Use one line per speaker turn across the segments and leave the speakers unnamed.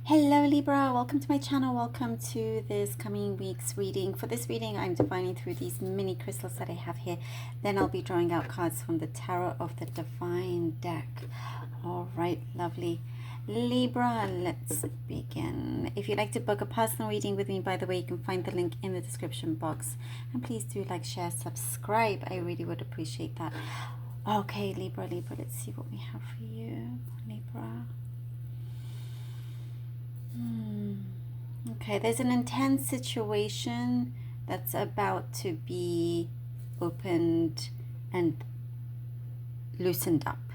Hello Libra, welcome to my channel. Welcome to this coming week's reading. For this reading, I'm divining through these mini crystals that I have here. Then I'll be drawing out cards from the Tarot of the Divine deck. All right, lovely Libra, let's begin. If you'd like to book a personal reading with me, by the way, you can find the link in the description box. And please do like, share, subscribe. I really would appreciate that. Okay, Libra, let's see what we have for you, Libra. Okay, there's an intense situation that's about to be opened and loosened up,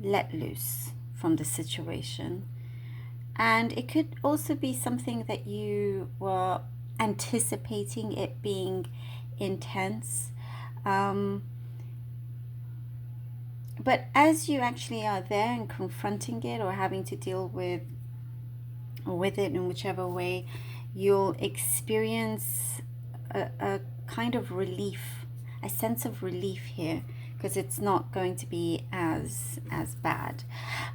let loose from the situation. And it could also be something that you were anticipating it being intense. But as you actually are there and confronting it or having to deal with it in whichever way, you'll experience a kind of relief, a sense of relief here, because it's not going to be as bad.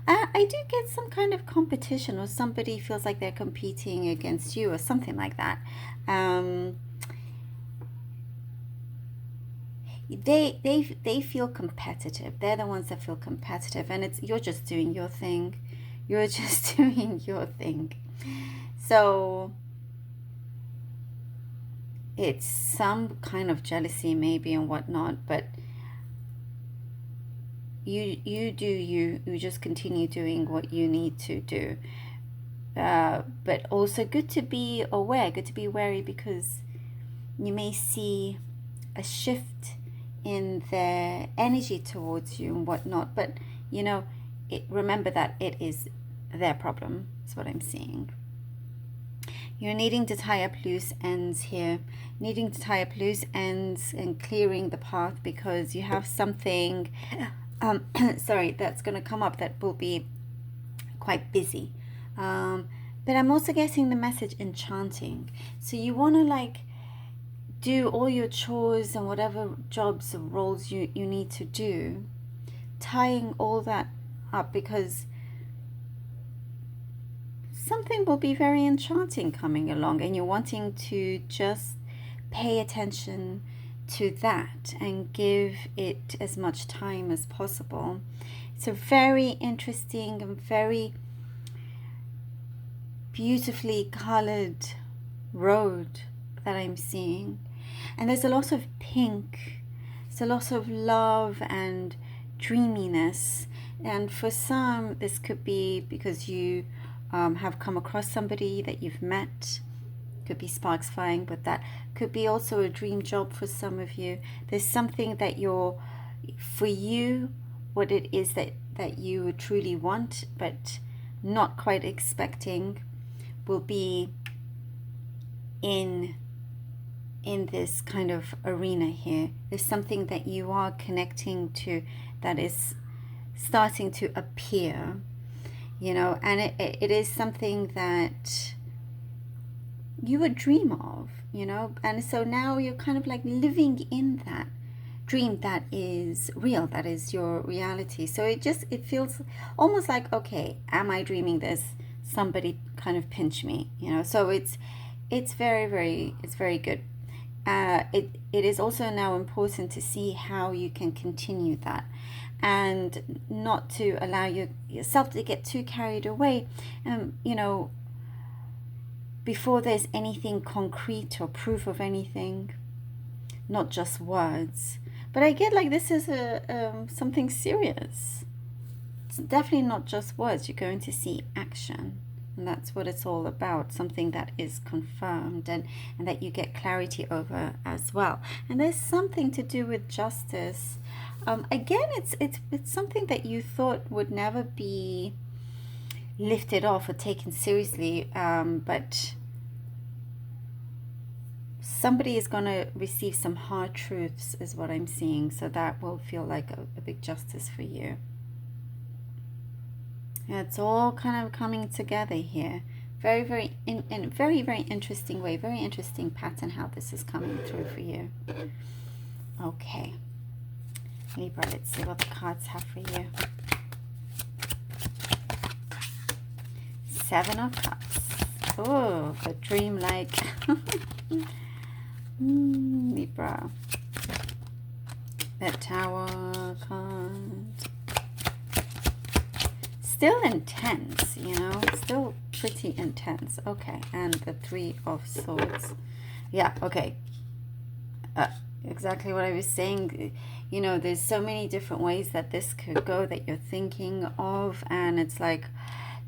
I do get some kind of competition, or somebody feels like they're competing against you or something like that. They feel competitive. They're the ones that feel competitive, and you're just doing your thing. You're just doing your thing. So it's some kind of jealousy maybe and whatnot, but you just continue doing what you need to do. But also good to be aware, good to be wary, because you may see a shift in their energy towards you and whatnot. But you know, remember that it is their problem, is what I'm seeing. You're needing to tie up loose ends here, needing to tie up loose ends and clearing the path, because you have something sorry, that's going to come up that will be quite busy. But I'm also getting the message enchanting. So you want to like do all your chores and whatever jobs or roles you need to do, tying all that up, because something will be very enchanting coming along, and you're wanting to just pay attention to that and give it as much time as possible. It's a very interesting and very beautifully colored road that I'm seeing, and there's a lot of pink. It's a lot of love and dreaminess, and for some this could be because you have come across somebody that you've met. Could be sparks flying, but that could be also a dream job for some of you. There's something that for you, what it is that you truly want but not quite expecting will be in this kind of arena here. There's something that you are connecting to that is starting to appear, you know, and it is something that you would dream of, you know, and so now you're kind of like living in that dream that is real, that is your reality. So it feels almost like, okay, am I dreaming this? Somebody kind of pinch me, you know. So it's very good. It is also now important to see how you can continue that, and not to allow yourself to get too carried away, you know, before there's anything concrete or proof of anything, not just words. But I get like this is something serious. It's definitely not just words. You're going to see action, and that's what it's all about, something that is confirmed and that you get clarity over as well. And there's something to do with justice. Again, it's something that you thought would never be lifted off or taken seriously, but somebody is going to receive some hard truths, is what I'm seeing. So that will feel like a big justice for you. Yeah, it's all kind of coming together here. Very in a very interesting way, very interesting pattern how this is coming through for you. Okay, Libra, let's see what the cards have for you. Seven of Cups. Oh, the dream-like. Libra. The Tower card. Still intense, you know, still pretty intense. Okay, and the Three of Swords. Yeah, okay. Exactly what I was saying. You know, there's so many different ways that this could go that you're thinking of, and it's like,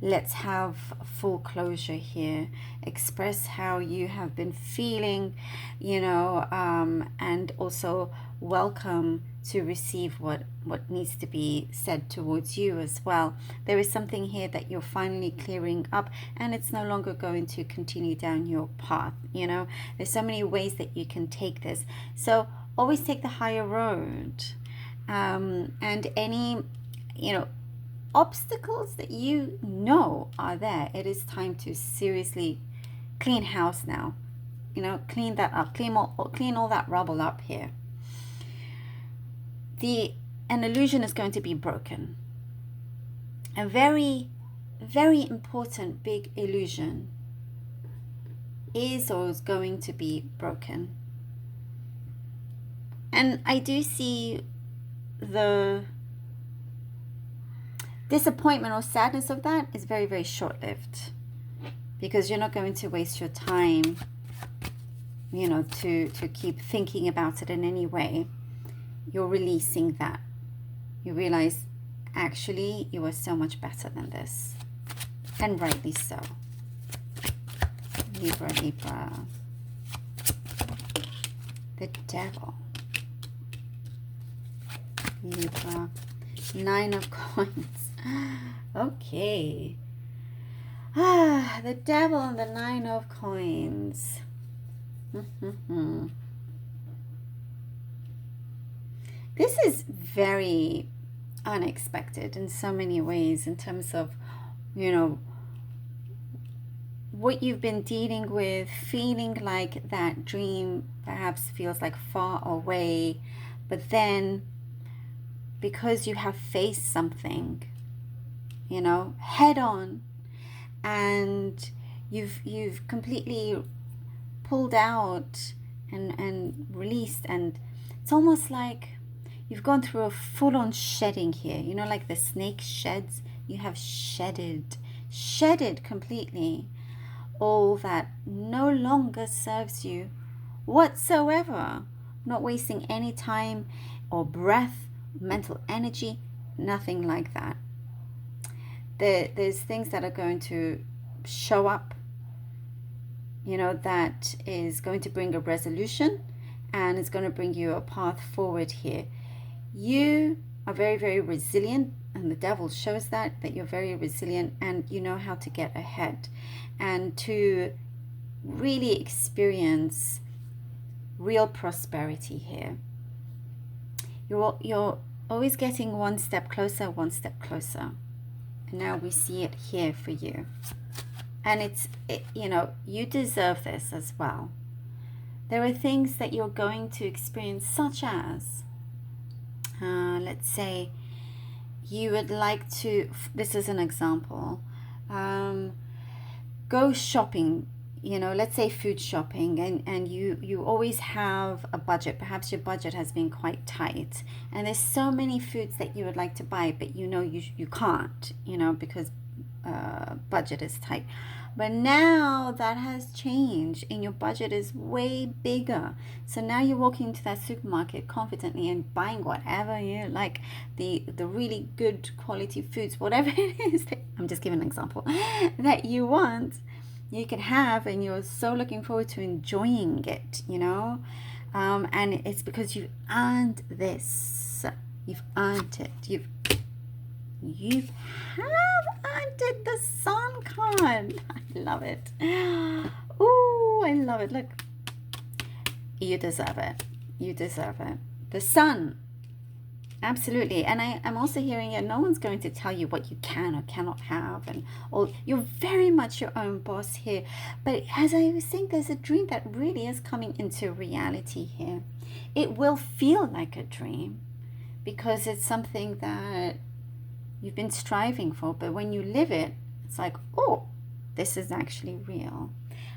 let's have full closure here. Express how you have been feeling, you know, and also welcome to receive what needs to be said towards you as well. There is something here that you're finally clearing up, and it's no longer going to continue down your path. You know, there's so many ways that you can take this. So always take the higher road, and any, you know, obstacles that you know are there, it is time to seriously clean house now. You know, clean that up, clean all that rubble up here. An illusion is going to be broken. A very, very important big illusion is or is going to be broken. And I do see the disappointment or sadness of that is very, very short-lived, because you're not going to waste your time, you know, to keep thinking about it in any way. You're releasing that. You realize, actually, you are so much better than this. And rightly so. Libra, Libra. The Devil. Libra. Nine of Coins. Okay. The Devil and the Nine of Coins. This is very unexpected in so many ways, in terms of, you know, what you've been dealing with, feeling like that dream perhaps feels like far away, but then because you have faced something, you know, head on, and you've completely pulled out and released, and it's almost like you've gone through a full-on shedding here. You know, like the snake sheds, you have shedded completely all that no longer serves you whatsoever. Not wasting any time or breath, mental energy, nothing like that. There's things that are going to show up, you know, that is going to bring a resolution, and it's going to bring you a path forward here. You are very, very resilient, and the Devil shows that you're very resilient, and you know how to get ahead and to really experience real prosperity here. You're always getting one step closer, and now we see it here for you. And you know, you deserve this as well. There are things that you're going to experience, such as let's say you would like to, this is an example, go shopping, you know, let's say food shopping, and you always have a budget. Perhaps your budget has been quite tight, and there's so many foods that you would like to buy, but you know you can't, you know, because budget is tight. But now that has changed, and your budget is way bigger. So now you're walking into that supermarket confidently and buying whatever you like, the really good quality foods, whatever it is. I'm just giving an example that you want, you can have, and you're so looking forward to enjoying it, you know. And it's because you've earned this. You've earned it. You have earned it. The Sun card. I love it. Ooh, I love it. Look. You deserve it. You deserve it. The Sun. Absolutely. And I'm also hearing it. No one's going to tell you what you can or cannot have. Or you're very much your own boss here. But as I was saying, there's a dream that really is coming into reality here. It will feel like a dream because it's something that you've been striving for, but when you live it, it's like, oh, this is actually real.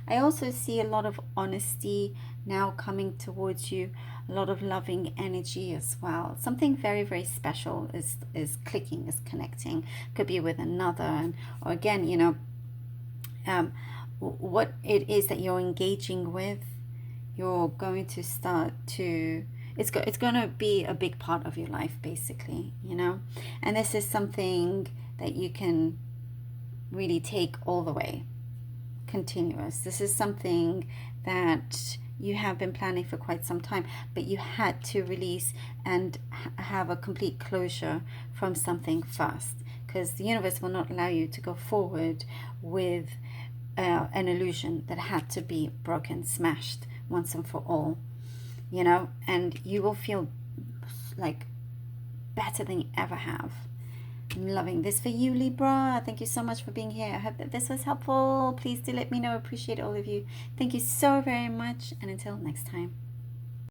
I also see a lot of honesty now coming towards you, a lot of loving energy as well. Something very, very special is clicking, is connecting. Could be with another, or again, you know, what it is that you're engaging with, you're going to start to, it's going to be a big part of your life, basically, you know. And this is something that you can really take all the way, continuous. This is something that you have been planning for quite some time, but you had to release and have a complete closure from something first, because the universe will not allow you to go forward with an illusion that had to be broken, smashed once and for all, you know. And you will feel like better than you ever have. I'm loving this for you, Libra. Thank you so much for being here. I hope that this was helpful. Please do let me know. Appreciate all of you. Thank you so very much, and until next time.